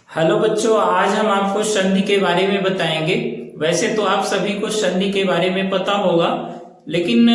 Hello बच्चों, आज हम आपको संधि के बारे में बताएंगे। वैसे तो आप सभी को संधि के बारे में पता होगा, लेकिन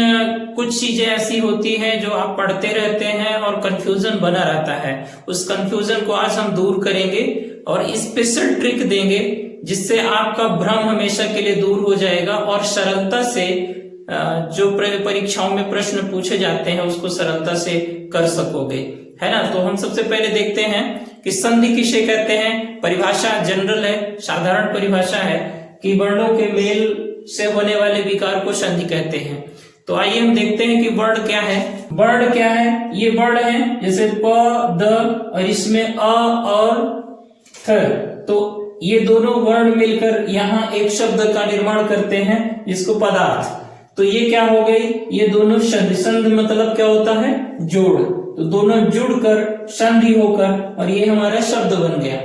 कुछ चीजें ऐसी होती हैं जो आप पढ़ते रहते हैं और कंफ्यूजन बना रहता है। उस कंफ्यूजन को आज हम दूर करेंगे और स्पेशल ट्रिक देंगे जिससे आपका भ्रम हमेशा के लिए दूर हो जाएगा और सरलता से जो परीक्षाओं में प्रश्न पूछे जाते हैं उसको सरलता से कर सकोगे, है ना। तो हम सबसे पहले देखते हैं कि संधि किसे कहते हैं। परिभाषा जनरल है, साधारण परिभाषा है कि वर्णों के मेल से होने वाले विकार को संधि कहते हैं। तो आइए हम देखते हैं कि वर्ण क्या है। वर्ण क्या है? ये वर्ण है जैसे प, द और इसमें अ और थ। तो ये दोनों वर्ण मिलकर यहाँ एक शब्द का निर्माण करते हैं जिसको पदार्थ। तो ये क्या हो गई? ये दोनों संधि। संधि मतलब क्या होता है? जोड़। तो दोनों जुड़कर संधि होकर और ये हमारा शब्द बन गया।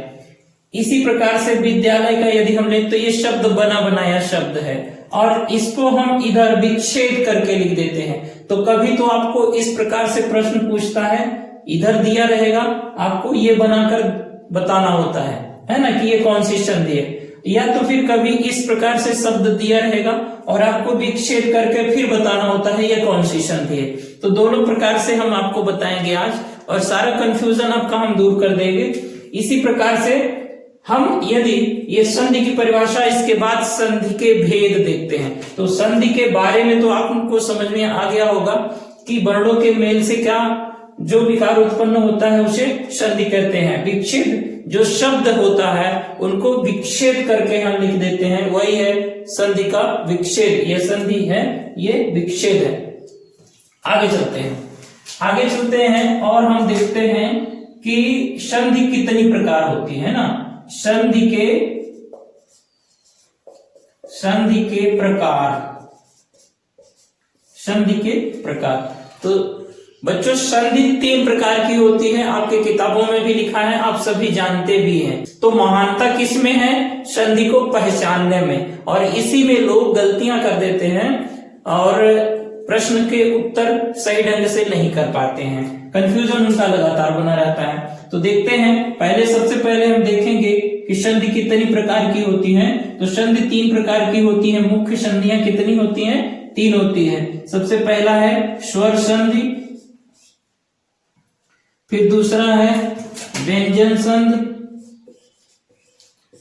इसी प्रकार से विद्यालय का यदि हम लें तो ये शब्द बना बनाया शब्द है और इसको हम इधर विच्छेद करके लिख देते हैं। तो कभी तो आपको इस प्रकार से प्रश्न पूछता है, इधर दिया रहेगा, आपको ये बनाकर बताना होता है ना, कि ये कौन सी संधि है। या तो फिर कभी इस प्रकार से शब्द दिया रहेगा और आपको विच्छेद करके फिर बताना होता है ये कौन सी संधि है। तो दोनों प्रकार से हम आपको बताएंगे आज और सारा कंफ्यूजन आपका हम दूर कर देंगे। इसी प्रकार से हम यदि ये संधि की परिभाषा, इसके बाद संधि के भेद देखते हैं। तो संधि के बारे में तो आपको समझ में आ गया होगा कि वर्णों के मेल से क्या जो विकार उत्पन्न होता है उसे संधि कहते हैं। विच्छेद जो शब्द होता है उनको विच्छेद करके हम लिख देते हैं, वही है संधि का विच्छेद। ये संधि है, ये विच्छेद है। आगे चलते हैं और हम देखते हैं कि संधि कितनी प्रकार होती है ना। संधि के प्रकार। तो बच्चों संधि 3 प्रकार की होती है, आपके किताबों में भी लिखा है, आप सभी जानते भी हैं। तो महानता किसमें है? संधि को पहचानने में, और इसी में लोग गलतियां कर देते हैं और प्रश्न के उत्तर सही ढंग से नहीं कर पाते हैं। कंफ्यूजन उनका लगातार बना रहता है। तो देखते हैं, सबसे पहले हम देखेंगे कि संधि कितनी प्रकार की होती हैं। तो संधि 3 प्रकार की होती है। मुख्य संधियां कितनी होती हैं? 3 होती है। सबसे पहला है स्वर संधि, फिर दूसरा है व्यंजन संधि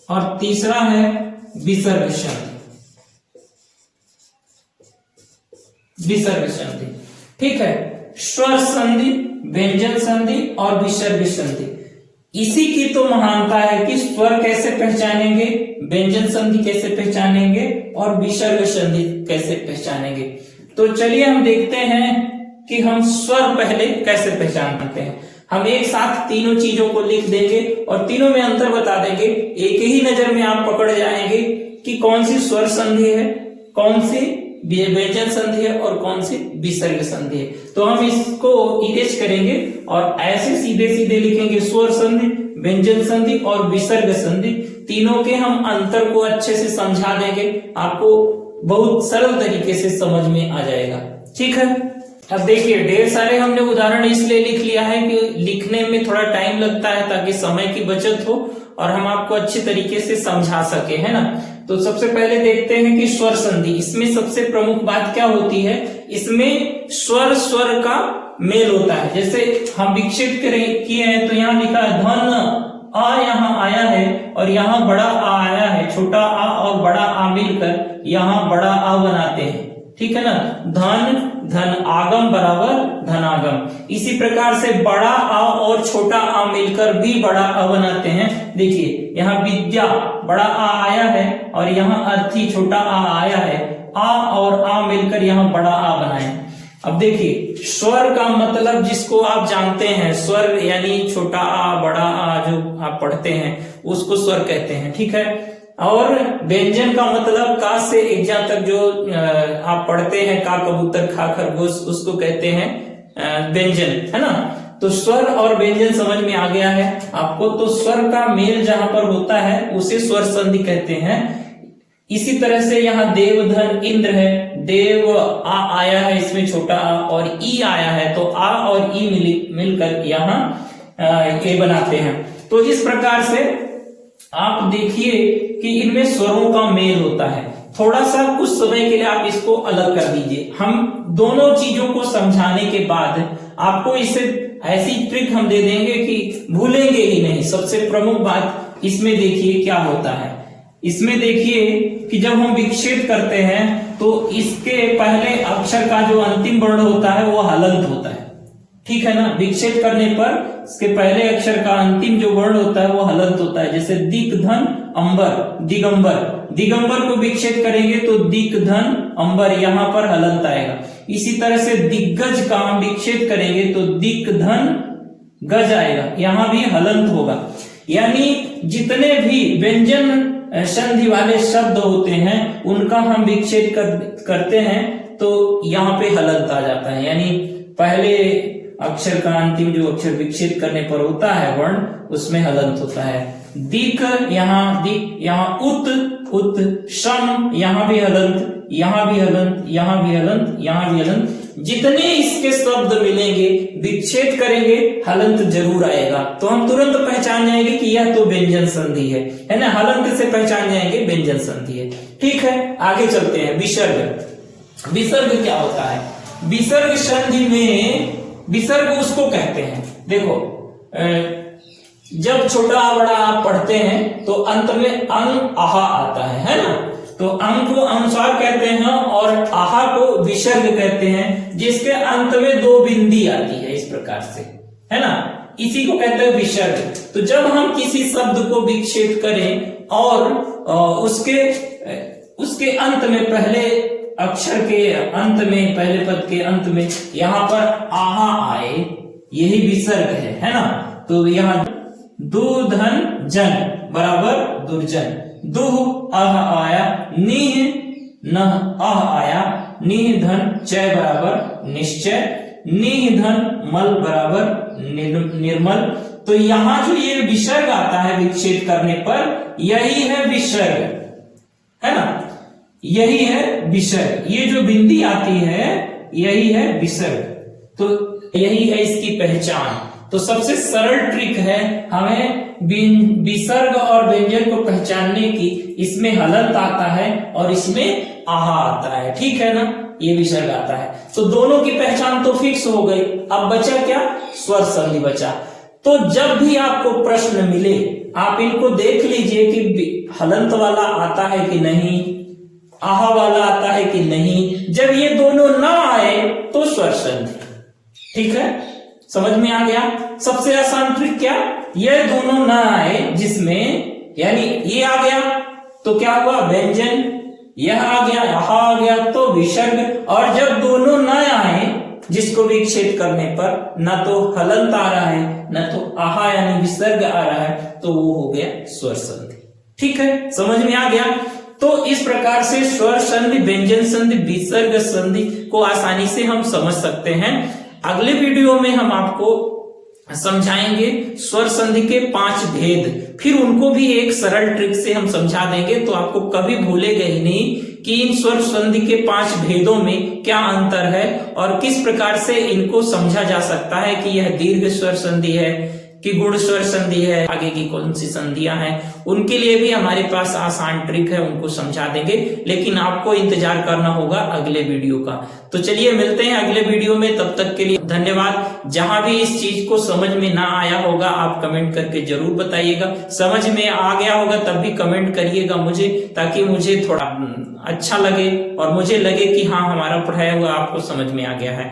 और तीसरा है विसर्ग संधि। ठीक है, स्वर संधि, व्यंजन संधि और विसर्ग संधि। इसी की तो महानता है कि स्वर कैसे पहचानेंगे, व्यंजन संधि कैसे पहचानेंगे और विसर्ग संधि कैसे पहचानेंगे। तो चलिए हम देखते हैं कि हम स्वर पहले कैसे पहचानते हैं। हम एक साथ तीनों चीजों को लिख देंगे और तीनों में अंतर बता देंगे। एक ही नजर में आप पकड़ जाएंगे कि कौन सी स्वर संधि है, कौन सी व्यंजन संधि है और कौन सी विसर्ग संधि है। तो हम इसको इरेज करेंगे और ऐसे सीधे सीधे लिखेंगे स्वर संधि, व्यंजन संधि और विसर्ग संधि। तीनों के हम अंतर को अच्छे से समझा देंगे, आपको बहुत सरल तरीके से समझ में आ जाएगा। ठीक है, अब देखिए ढेर सारे हमने उदाहरण इसलिए लिख लिया है कि लिखने में थोड़ा टाइम लगता है ताकि समय की बचत हो और हम आपको अच्छे तरीके से समझा सके, है ना। तो सबसे पहले देखते हैं कि स्वर संधि। इसमें सबसे प्रमुख बात क्या होती है? इसमें स्वर का मेल होता है। जैसे हम विक्षेप किए हैं तो यहाँ लिखा है धन आ, यहाँ आया है और यहाँ बड़ा आ आया है। छोटा आ और बड़ा आ मिलकर यहाँ बड़ा आ बनाते हैं। ठीक है ना। धन आगम बराबर धनागम। इसी प्रकार से बड़ा आ और छोटा आ मिलकर भी बड़ा आ बनाते हैं। देखिए यहाँ विद्या बड़ा आ आया है और यहाँ अर्थी छोटा आ आया है। आ और आ मिलकर यहाँ बड़ा आ बनाए। अब देखिए स्वर का मतलब जिसको आप जानते हैं, स्वर यानी छोटा आ बड़ा आ जो आप पढ़ते हैं उसको स्वर कहते हैं। ठीक है। और व्यंजन का मतलब का से इज्जा तक जो आप पढ़ते हैं, का कबूतर खा खरगोश, उसको कहते हैं व्यंजन, है ना। तो स्वर और व्यंजन समझ में आ गया है आपको। तो स्वर का मेल जहां पर होता है उसे स्वर संधि कहते हैं। इसी तरह से यहाँ देव धन इंद्र है। देव आ आया है, इसमें छोटा आ और ई आया है, तो आ और ई मिलकर यहाँ ये बनाते हैं। तो इस प्रकार से आप देखिए कि इनमें स्वरों का मेल होता है। थोड़ा सा कुछ समय के लिए आप इसको अलग कर दीजिए। हम दोनों चीजों को समझाने के बाद आपको इसे ऐसी ट्रिक हम दे देंगे कि भूलेंगे ही नहीं। सबसे प्रमुख बात इसमें देखिए क्या होता है। इसमें देखिए कि जब हम विच्छेद करते हैं तो इसके पहले अक्षर का जो अंतिम वर्ण होता है वो हलंत होता है, ठीक है ना। विच्छेद करने पर इसके पहले अक्षर का अंतिम जो वर्ण होता है वो हलंत होता है। जैसे दिक धन अंबर, दिगंबर, दिगंबर को विच्छेद करेंगे तो दिक धन अंबर, यहां पर हलंत आएगा। इसी तरह से दिग्गज का हम विच्छेद करेंगे तो दिक धन गज आएगा, यहां भी हलंत होगा। यानी जितने भी व्यंजन संधि वाले शब्द होते हैं उनका हम विच्छेद करते हैं तो यहाँ पे हलंत आ जाता है। यानी पहले अक्षर का अंतिम जो अक्षर विच्छेद करने पर होता है वर्ण, उसमें हलंत होता है। दिक, यहाँ उत, उत, शम, यहाँ भी हलंत, यहाँ भी हलंत, यहाँ भी हलंत, यहाँ भी हलंत। जितने इसके शब्द मिलेंगे विच्छेद करेंगे हलंत जरूर आएगा, तो हम तुरंत पहचान जाएंगे कि यह तो व्यंजन संधि है ना। हलंत से पहचान जाएंगे व्यंजन संधि है। ठीक है, आगे चलते हैं। विसर्ग, विसर्ग क्या होता है? विसर्ग संधि में, विसर्ग उसको कहते हैं, देखो जब छोटा बड़ा आप पढ़ते हैं तो अंत में अंग आहा आता है ना। तो अंग को अनुसार कहते हैं और आहा को विसर्ग कहते हैं, जिसके अंत में दो बिंदी आती है इस प्रकार से, है ना। इसी को कहते हैं विसर्ग। तो जब हम किसी शब्द को विच्छेद करें और उसके अंत में, पहले अक्षर के अंत में, पहले पद के अंत में यहां पर आहा आए, यही विसर्ग है ना। तो यहां दुधन जन बराबर दुर्जन, दुह अह आया, निह नह अह आया, निह धन चय बराबर निश्चय, निह धन मल बराबर निर्मल। तो यहां जो ये विसर्ग आता है विच्छेद करने पर, यही है विसर्ग, है ना, यही है विसर्ग। ये जो बिंदी आती है यही है विसर्ग, तो यही है इसकी पहचान। तो सबसे सरल ट्रिक है हमें विसर्ग और व्यंजन को पहचानने की। इसमें हलंत आता है और इसमें आहा आता है, ठीक है ना, ये विसर्ग आता है। तो दोनों की पहचान तो फिक्स हो गई। अब बचा क्या? स्वर संधि बचा। तो जब भी आपको प्रश्न मिले आप इनको देख लीजिए कि हलंत वाला आता है कि नहीं, आहा वाला आता है कि नहीं। जब ये दोनों ना आए तो स्वर संधि, ठीक है, समझ में आ गया। सबसे आसान ट्रिक क्या? ये दोनों ना आए जिसमें, यानी ये आ गया तो क्या हुआ? व्यंजन। यह आ गया, यहाँ आ गया तो विसर्ग। और जब दोनों ना आए जिसको विच्छेद करने पर न तो हलंत आ रहा है न तो आहा यानी विसर्ग आ रहा है, तो वो हो गया स्वर संधि। ठीक है, समझ में आ गया। तो इस प्रकार से स्वर संधि, व्यंजन संधि, विसर्ग संधि को आसानी से हम समझ सकते हैं। अगले वीडियो में हम आपको समझाएंगे स्वर संधि के 5 भेद, फिर उनको भी एक सरल ट्रिक से हम समझा देंगे, तो आपको कभी भूलेगा ही नहीं कि इन स्वर संधि के 5 भेदों में क्या अंतर है और किस प्रकार से इनको समझा जा सकता है कि यह दीर्घ स्वर संधि है कि गुण स्वर संधि है, आगे की कौन सी संधियां हैं। उनके लिए भी हमारे पास आसान ट्रिक है, उनको समझा देंगे, लेकिन आपको इंतजार करना होगा अगले वीडियो का। तो चलिए मिलते हैं अगले वीडियो में, तब तक के लिए धन्यवाद। जहां भी इस चीज को समझ में ना आया होगा आप कमेंट करके जरूर बताइएगा, समझ में आ गया होगा तब भी कमेंट करिएगा मुझे, ताकि मुझे थोड़ा अच्छा लगे और मुझे लगे कि हाँ हमारा पढ़ाया हुआ आपको समझ में आ गया है।